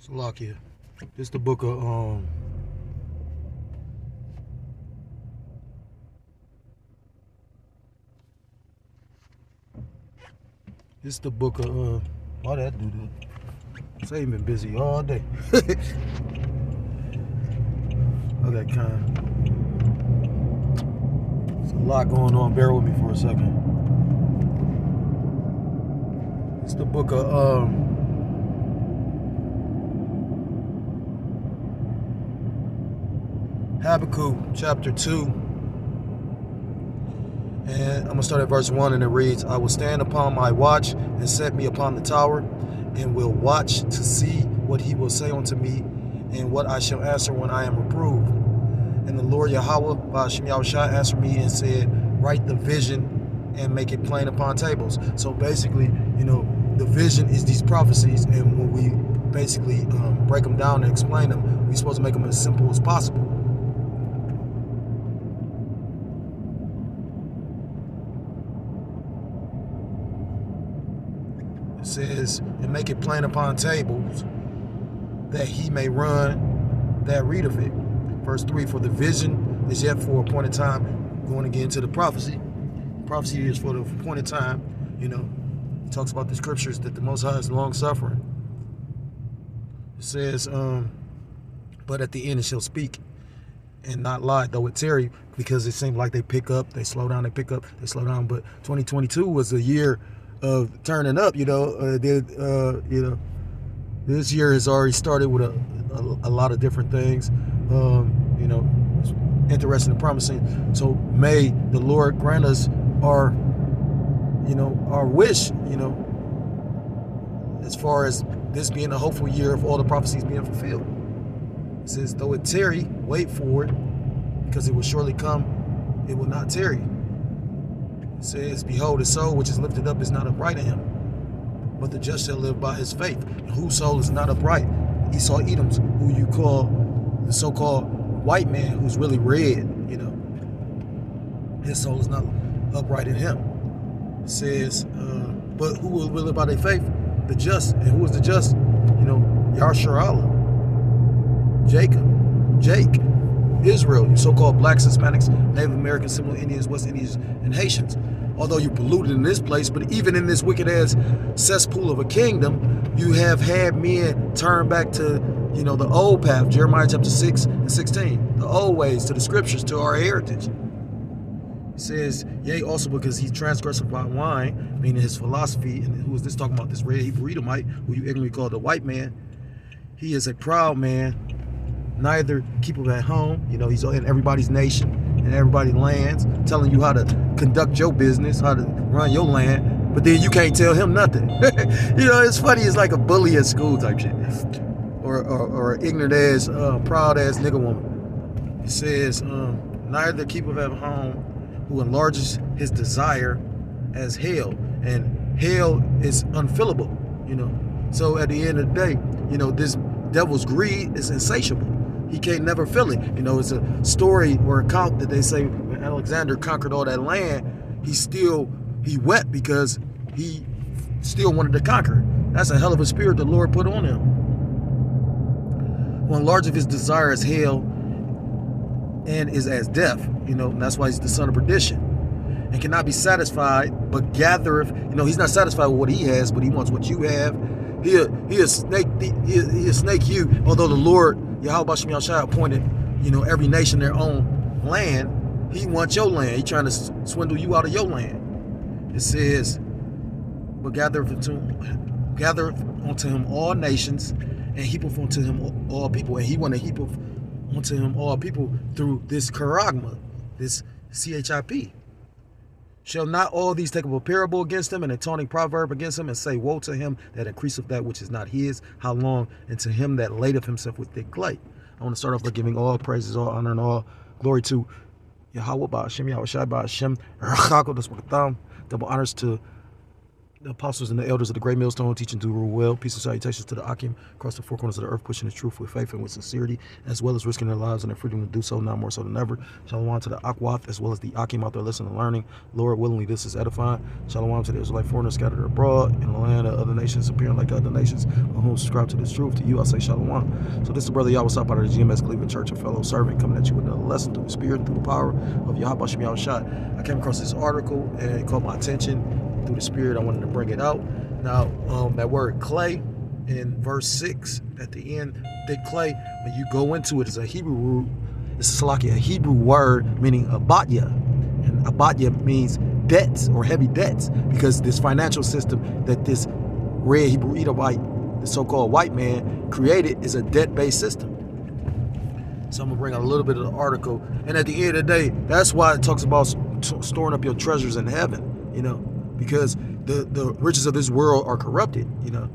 Salakia. This the book of this the book of why that do that? Say he been busy all day. Okay, kind. There's a lot going on. Bear with me for a second. It's the book of Habakkuk chapter 2. And I'm going to start at verse 1, and it reads, I will stand upon my watch and set me upon the tower, and will watch to see what he will say unto me, and what I shall answer when I am reproved. And the Lord Yahweh, Ba'ashem Yahushua, answered me and said, write the vision and make it plain upon tables. So basically, the vision is these prophecies, and when we basically break them down and explain them, we're supposed to make them as simple as possible. It says, and make it plain upon tables, that he may run that read of it. Verse 3, for the vision is yet for a appointed time. Going again to the prophecy. Prophecy is for the appointed time. It talks about the scriptures that the Most High is long suffering. It says, but at the end it shall speak and not lie, though it tarry, because it seems like they pick up, they slow down, they pick up, they slow down. But 2022 was a year of turning up. This year has already started with a lot of different things. Interesting and promising. So may the Lord grant us our wish, as far as this being a hopeful year of all the prophecies being fulfilled. It says, though it tarry, wait for it, because it will surely come, it will not tarry. It says, behold, his soul which is lifted up is not upright in him, but the just shall live by his faith. And whose soul is not upright? Esau Edom's, who you call the so-called white man, who's really red, his soul is not upright in him. It says, but who will live by their faith? The just. And who is the just? Yahshua Allah, Jacob, Jake, Israel, you so-called blacks, Hispanics, Native Americans, Seminole Indians, West Indians, and Haitians. Although you're polluted in this place, but even in this wicked-ass cesspool of a kingdom, you have had men turn back to, the old path, Jeremiah chapter 6 and 16, the old ways, to the scriptures, to our heritage. It says, yea, also because he transgressed by wine, meaning his philosophy, and who is this talking about? This red Hebrew Edomite, who you ignorantly call the white man. He is a proud man, neither keepeth at home. He's in everybody's nation and everybody's lands, telling you how to conduct your business, how to run your land, but then you can't tell him nothing. It's funny. It's like a bully at school type shit, or an ignorant ass, proud ass nigga woman. It says, neither keepeth at home, who enlarges his desire as hell, and hell is unfillable. So at the end of the day, this devil's greed is insatiable. He can't never fill it. It's a story or account that they say when Alexander conquered all that land, he wept because he still wanted to conquer. That's a hell of a spirit the Lord put on him. Who enlarges his desire as hell and is as death. And that's why he's the son of perdition. And cannot be satisfied, but gathereth. He's not satisfied with what he has, but he wants what you have. He'll snake you. Although the Lord Yahweh Ba'ashem Yahushua appointed, every nation their own land, he wants your land. He's trying to swindle you out of your land. It says, but gathereth unto him all nations, and heapeth unto him all people. And he want to heap unto him all people through this charagma, this CHIP. Shall not all these take up a parable against him, and a taunting proverb against him, and say, woe to him that increaseth that which is not his, how long? And to him that ladeth himself with thick clay. I want to start off by giving all praises, all honor, and all glory to Yahweh Ba'ashem Yahushua Ba'ashem Rachako. Double honors to The apostles and the elders of the great millstone teaching to rule well. Peace and salutations to the Akim across the four corners of the earth, pushing the truth with faith and with sincerity, as well as risking their lives and their freedom to do so, now more so than ever. Shalom to the Akwath, as well as the Akim out there listening and learning. Lord, willingly, this is edifying. Shalom to the Israelite foreigners scattered abroad in the land of other nations, appearing like other nations, on whom subscribe to this truth. To you, I say shalom. So this is the brother Yahweh out of the GMS Cleveland Church, a fellow servant, coming at you with another lesson through the spirit, through the power of Yahweh Shem Yahushua. I came across this article and it caught my attention. Through the spirit, I wanted to bring it out. Now, that word clay in verse 6 at the end, thick clay, when you go into it, it's a Hebrew root. It's a Hebrew word meaning abatya. And abatya means debts or heavy debts, because this financial system that this red Hebrew Edomite, the so-called white man, created is a debt-based system. So I'm going to bring out a little bit of the article. And at the end of the day, that's why it talks about storing up your treasures in heaven, you know, because the riches of this world are corrupted, you know.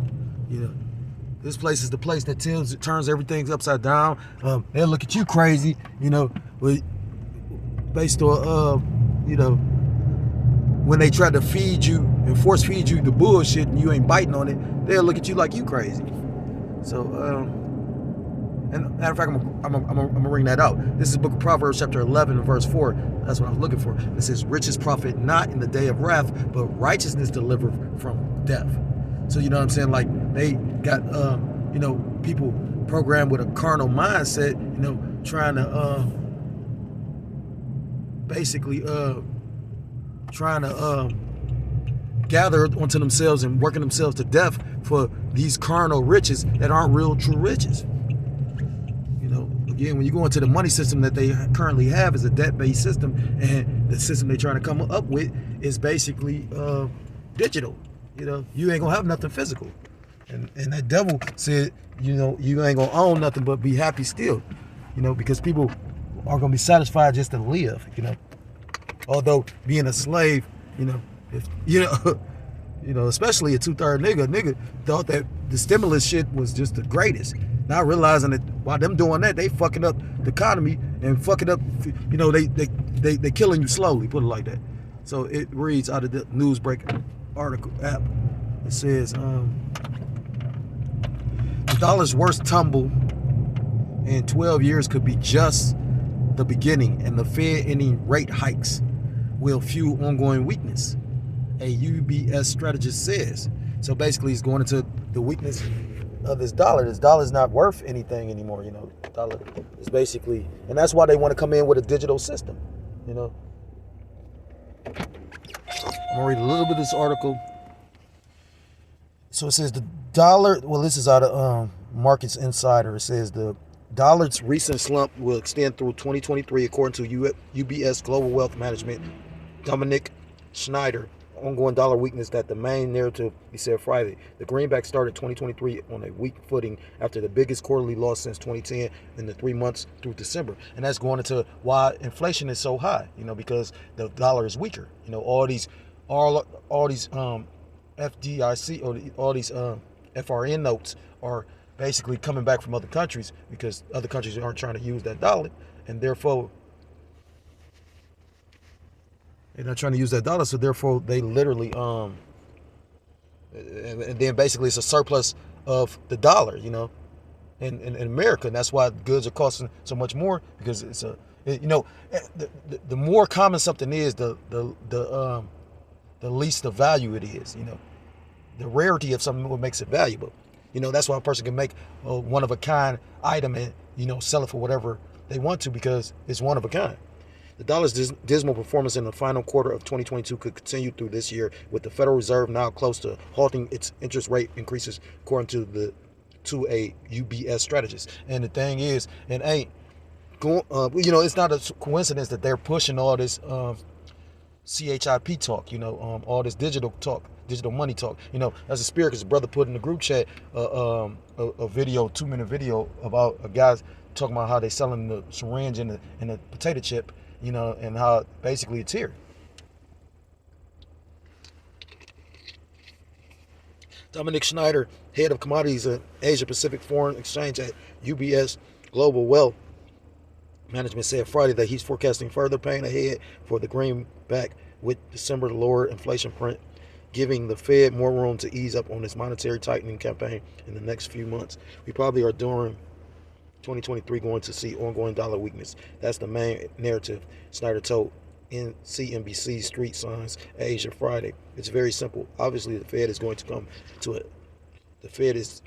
This place is the place that turns everything upside down. They'll look at you crazy, you know, based on, you know, when they try to feed you and force feed you the bullshit and you ain't biting on it, they'll look at you like you crazy. So, and matter of fact, I'm gonna bring that out. This is the book of Proverbs, chapter 11, and verse 4. That's what I was looking for. It says, riches profit not in the day of wrath, but righteousness deliver from death. So, you know what I'm saying? Like, they got, you know, people programmed with a carnal mindset, you know, trying to, basically, trying to gather onto themselves and working themselves to death for these carnal riches that aren't real, true riches. Again, when you go into the money system that they currently have is a debt-based system, and the system they're trying to come up with is basically digital. You know, you ain't gonna have nothing physical. And that devil said, you know, you ain't gonna own nothing but be happy still. You know, because people are gonna be satisfied just to live, you know. Although being a slave, you know, if you know, especially a 2/3 nigga thought that the stimulus shit was just the greatest. Not realizing that while them doing that, they fucking up the economy and fucking up, you know, they killing you slowly, put it like that. So it reads out of the Newsbreak article app. It says, the dollar's worst tumble in 12 years could be just the beginning, and the Fed ending rate hikes will fuel ongoing weakness, a UBS strategist says. So basically, it's going into the weakness of this dollar. This dollar's not worth anything anymore, you know. Dollar is basically, and that's why they want to come in with a digital system, you know. I'm gonna read a little bit of this article. So it says the dollar, well, this is out of Markets Insider. It says the dollar's recent slump will extend through 2023, according to UBS Global Wealth Management Dominic Schneider. Ongoing dollar weakness that the main narrative, he said Friday. The greenback started 2023 on a weak footing after the biggest quarterly loss since 2010 in the 3 months through December. And that's going into why inflation is so high, you know, because the dollar is weaker. You know, all these FDIC or all these FRN notes are basically coming back from other countries because other countries aren't trying to use that dollar, and therefore they're not trying to use that dollar, so therefore they literally and then basically it's a surplus of the dollar, you know, in America, and that's why goods are costing so much more, because it's you know, the more common something is, the least the value it is, you know. The rarity of something what makes it valuable. You know, that's why a person can make a one of a kind item and, you know, sell it for whatever they want to, because it's one of a kind. The dollar's dismal performance in the final quarter of 2022 could continue through this year, with the Federal Reserve now close to halting its interest rate increases, according to a UBS strategist. And the thing is, it ain't going. You know, it's not a coincidence that they're pushing all this CHIP talk. You know, all this digital talk, digital money talk. You know, as a spirit, because a brother put in the group chat a video, 2-minute video about a guy talking about how they selling the syringe and the potato chip. You know, and how basically it's here. Dominic Schneider, head of commodities and Asia Pacific Foreign Exchange at UBS Global Wealth Management, said Friday that he's forecasting further pain ahead for the greenback with December lower inflation print giving the Fed more room to ease up on its monetary tightening campaign in the next few months. We probably are during 2023 going to see ongoing dollar weakness. That's the main narrative, Snyder told in CNBC Street Signs Asia Friday. It's very simple. Obviously, the Fed is going to come to it. The Fed is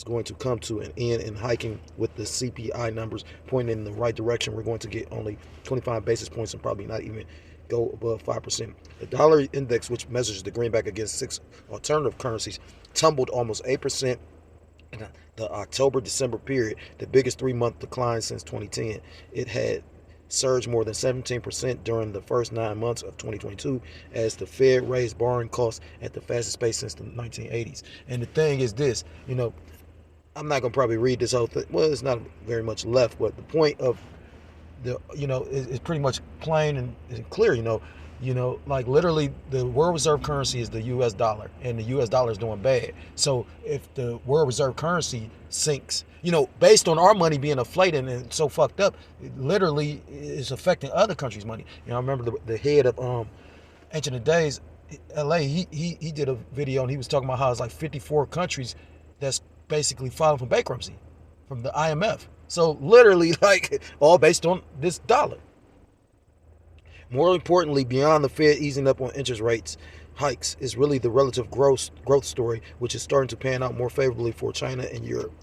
going to come to an end in hiking with the CPI numbers pointing in the right direction. We're going to get only 25 basis points and probably not even go above 5%. The dollar index, which measures the greenback against 6 alternative currencies, tumbled almost 8% in the October-December period, the biggest 3-month decline since 2010. It had surged more than 17% during the first 9 months of 2022 as the Fed raised borrowing costs at the fastest pace since the 1980s. And the thing is this, I'm not going to probably read this whole thing. Well, it's not very much left, but the point of is pretty much plain and clear, like literally the world reserve currency is the US dollar, and the US dollar is doing bad. So if the world reserve currency sinks, based on our money being inflated and so fucked up, it literally is affecting other countries' money. I remember the head of Ancient of Days, LA, he did a video and he was talking about how it's like 54 countries that's basically filing for bankruptcy from the IMF. So literally, like, all based on this dollar. More importantly, beyond the Fed easing up on interest rates hikes is really the relative growth story, which is starting to pan out more favorably for China and Europe.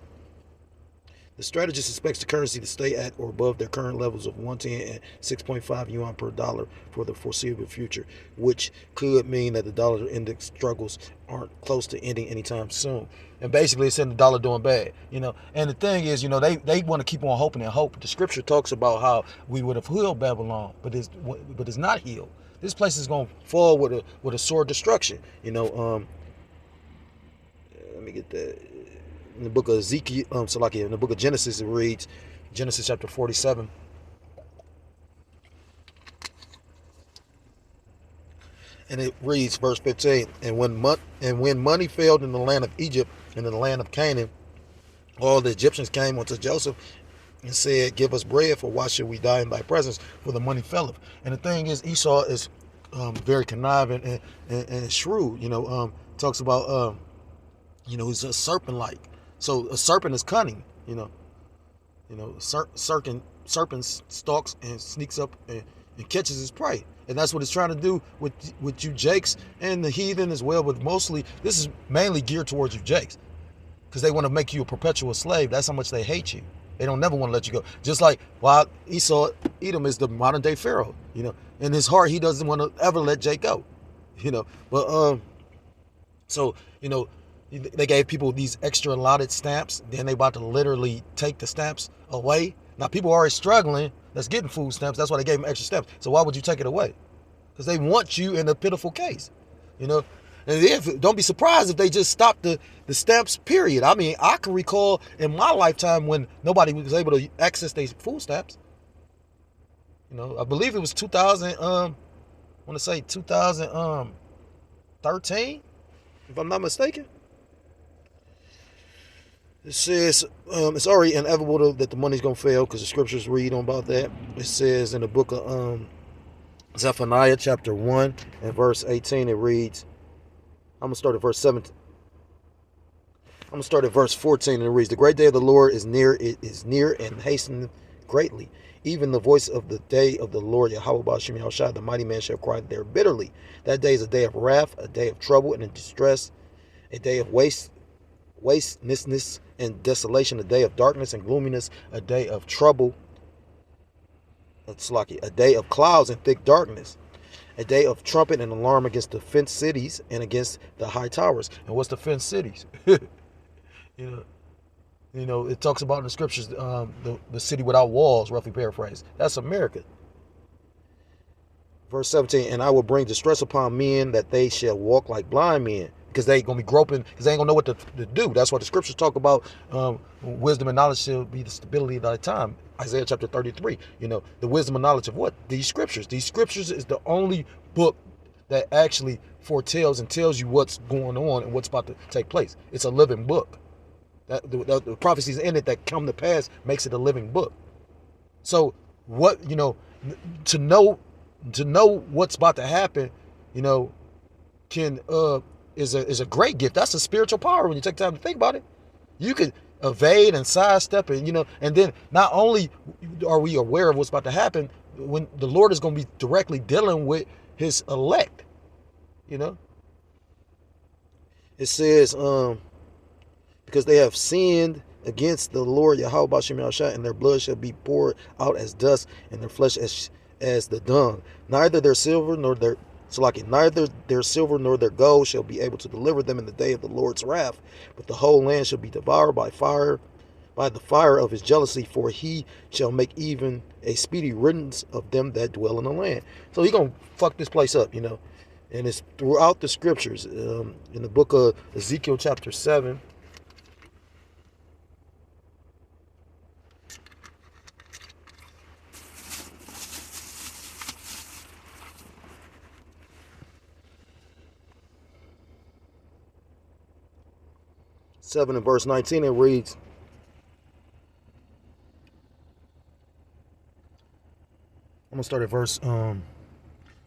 The strategist expects the currency to stay at or above their current levels of 110 and 6.5 yuan per dollar for the foreseeable future, which could mean that the dollar index struggles aren't close to ending anytime soon. And basically, it's in the dollar doing bad, And the thing is, they want to keep on hoping and hope. The scripture talks about how we would have healed Babylon, but it's not healed. This place is going to fall with a sword destruction. Let me get that. In the book of Ezekiel, in the book of Genesis, it reads, Genesis chapter 47. And it reads, verse 15, and when money failed in the land of Egypt and in the land of Canaan, all the Egyptians came unto Joseph and said, give us bread, for why should we die in thy presence? For the money faileth. And the thing is, Esau is very conniving and shrewd. Talks about, he's a serpent-like. So a serpent is cunning, serpent stalks and sneaks up and catches his prey. And that's what it's trying to do with you Jakes and the heathen as well. But mostly, this is mainly geared towards you Jakes, because they want to make you a perpetual slave. That's how much they hate you. They don't never want to let you go. Just like while Edom is the modern day Pharaoh, in his heart, he doesn't want to ever let Jake go, But, they gave people these extra allotted stamps. Then they about to literally take the stamps away. Now, people are already struggling that's getting food stamps. That's why they gave them extra stamps. So why would you take it away? Because they want you in a pitiful case, And don't be surprised if they just stop the stamps, period. I mean, I can recall in my lifetime when nobody was able to access their food stamps. I believe it was 2013, if I'm not mistaken. It says it's already inevitable that the money's going to fail, because the scriptures read on about that. It says in the book of Zephaniah chapter 1 and verse 18, it reads, I'm going to start at verse 17. I'm going to start at verse 14, and it reads, the great day of the Lord is near. It is near and hastening greatly. Even the voice of the day of the Lord, Yahweh Ba'ashem Yahushua, the mighty man shall cry there bitterly. That day is a day of wrath, a day of trouble and distress, a day of wasteness and desolation, a day of darkness and gloominess, a day of trouble, a day of clouds and thick darkness, a day of trumpet and alarm against the fenced cities and against the high towers. And what's the fenced cities? It talks about in the scriptures, the city without walls, roughly paraphrased. That's America. Verse 17, and I will bring distress upon men that they shall walk like blind men, because they ain't going to be groping, because they ain't going to know what to do. That's why the scriptures talk about wisdom and knowledge shall be the stability of thy time. Isaiah chapter 33, the wisdom and knowledge of what? These scriptures. These scriptures is the only book that actually foretells and tells you what's going on and what's about to take place. It's a living book. The prophecies in it that come to pass makes it a living book. So what, to know what's about to happen, can is a great gift. That's a spiritual power when you take time to think about it. You could evade and sidestep and and then not only are we aware of what's about to happen, when the Lord is going to be directly dealing with his elect. It says because they have sinned against the Lord Yahweh B'Shem Yahushua, and their blood shall be poured out as dust, and their flesh as the dung. Neither their silver nor their gold shall be able to deliver them in the day of the Lord's wrath, but the whole land shall be devoured by the fire of his jealousy, for he shall make even a speedy riddance of them that dwell in the land. So he's gonna fuck this place up, and it's throughout the scriptures. In the book of Ezekiel chapter 7. In verse 19, it reads, I'm going to start at verse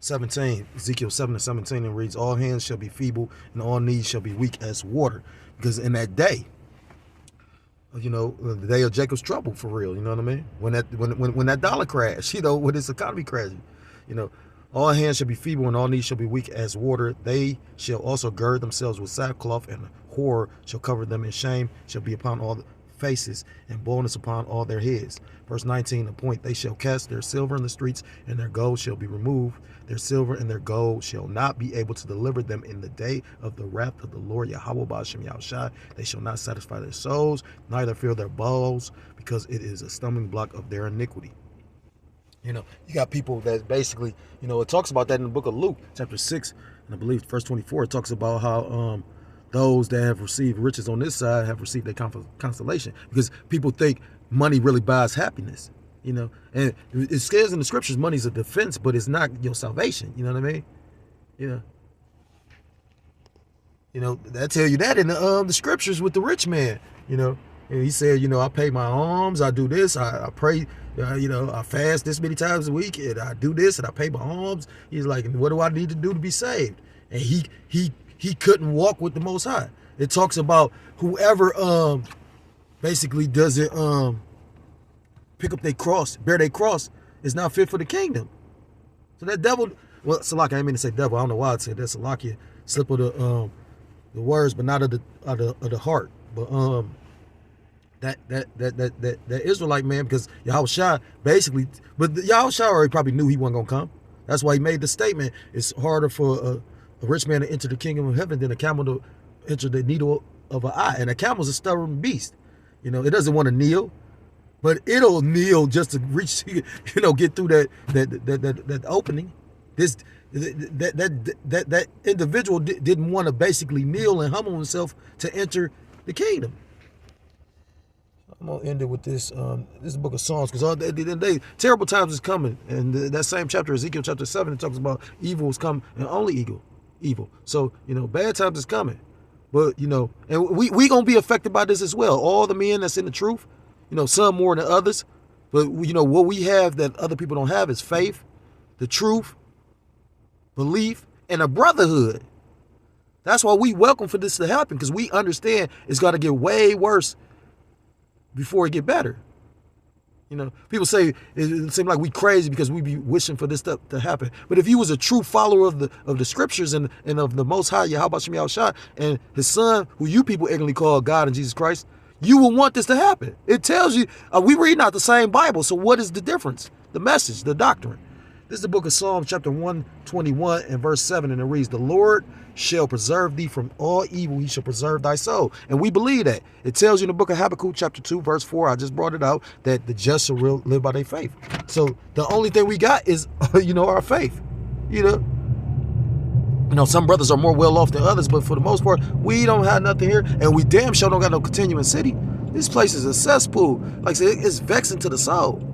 17. Ezekiel 7:17, it reads, all hands shall be feeble and all knees shall be weak as water. Because in that day, the day of Jacob's trouble, for real, you know what I mean? When that dollar crashed, when this economy crashed, all hands shall be feeble and all knees shall be weak as water. They shall also gird themselves with sackcloth, and horror shall cover them, and shame shall be upon all the faces, and boldness upon all their heads. Verse 19, the point, they shall cast their silver in the streets, and their gold shall be removed. Their silver and their gold shall not be able to deliver them in the day of the wrath of the Lord Yahweh B'Shem Yahushua. They shall not satisfy their souls, neither fill their bowls, because it is a stumbling block of their iniquity. You got people that basically, it talks about that in the book of Luke, chapter 6, and I believe verse 24, it talks about how those that have received riches on this side have received their consolation, because people think money really buys happiness, and it says in the scriptures money's a defense, but it's not your salvation. You know what I mean? That tell you that in the scriptures with the rich man. And he said, I pay my alms, I do this, I pray, I fast this many times a week, and I do this, and I pay my alms. He's like, what do I need to do to be saved? And he couldn't walk with the Most High. It talks about whoever basically doesn't pick up their cross, bear their cross, is not fit for the kingdom. So that devil, well, Salakia, I didn't mean to say devil. I don't know why I said that. Salakia, slip of the words, but not of the heart. But that Israelite man, because Yahushua basically, but Yahushua already probably knew he wasn't gonna come. That's why he made the statement. It's harder for a rich man to enter the kingdom of heaven than a camel to enter the needle of an eye. And a camel's a stubborn beast. It doesn't want to kneel, but it'll kneel just to reach, get through that opening. That individual didn't want to basically kneel and humble himself to enter the kingdom. I'm gonna end it with this. This is the book of Psalms, because terrible times is coming, and that same chapter, Ezekiel chapter 7, it talks about evil is coming, and only evil. So bad times is coming, but and we gonna be affected by this as well. All the men that's in the truth, some more than others, but what we have that other people don't have is faith, the truth, belief, and a brotherhood. That's why we welcome for this to happen, because we understand it's got to get way worse before it get better. People say it seems like we crazy because we be wishing for this stuff to happen. But if you was a true follower of the scriptures and of the Most High Yahweh B'Shem Yahushua and his son, who you people ignorantly call God and Jesus Christ, you will want this to happen. It tells you, we read out the same Bible, so what is the difference? The message, the doctrine. This is the book of Psalms, chapter 121 and verse 7, and it reads, the Lord shall preserve thee from all evil, he shall preserve thy soul. And we believe that. It tells you in the book of Habakkuk, chapter 2, verse 4, I just brought it out, that the just shall live by their faith. So the only thing we got is, our faith. Some brothers are more well off than others, but for the most part, we don't have nothing here, and we damn sure don't got no continuing city. This place is a cesspool. Like I said, it's vexing to the soul.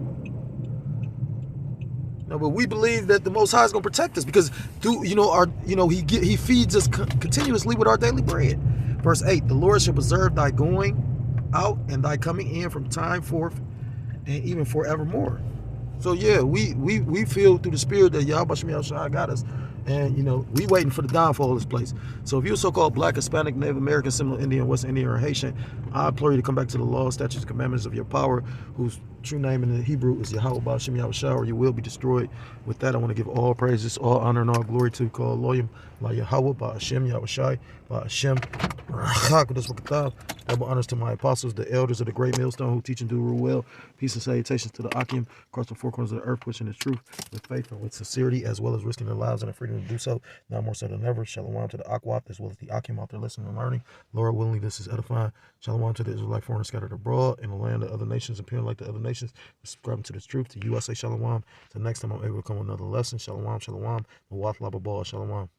But we believe that the Most High is going to protect us, because he feeds us continuously with our daily bread. Verse 8, the Lord shall preserve thy going out and thy coming in from time forth and even forevermore. So yeah, we feel through the spirit that Yahweh B'Shem Yahushua got us. And, you know, we waiting for the downfall of this place. So if you're so-called Black, Hispanic, Native American, Seminole Indian, West Indian, or Haitian, I implore you to come back to the law, statutes, commandments of your power, whose true name in the Hebrew is Yahweh Ba'ashem Yahushua, or you will be destroyed. With that, I want to give all praises, all honor, and all glory to call Loyim, La Yahweh Ba'ashem Yahushua, Ba'ashem Rachak Wakatab. Double honors to my apostles, the elders of the great millstone who teach and do rule well. Peace and salutations to the Akim across the four corners of the earth, pushing the truth with faith and with sincerity, as well as risking their lives and the freedom to do so. Now more so than ever. Shalom to the Akwap, as well as the Akim out there listening and learning. Lord willing, this is edifying. Shalom to the Israelite foreigners scattered abroad in the land of other nations, appearing like the other nations, subscribing to this truth. To you, I say shalom. Till next time I'm able to come with another lesson. Shalom, shalom. Nawaf lababah, shalom.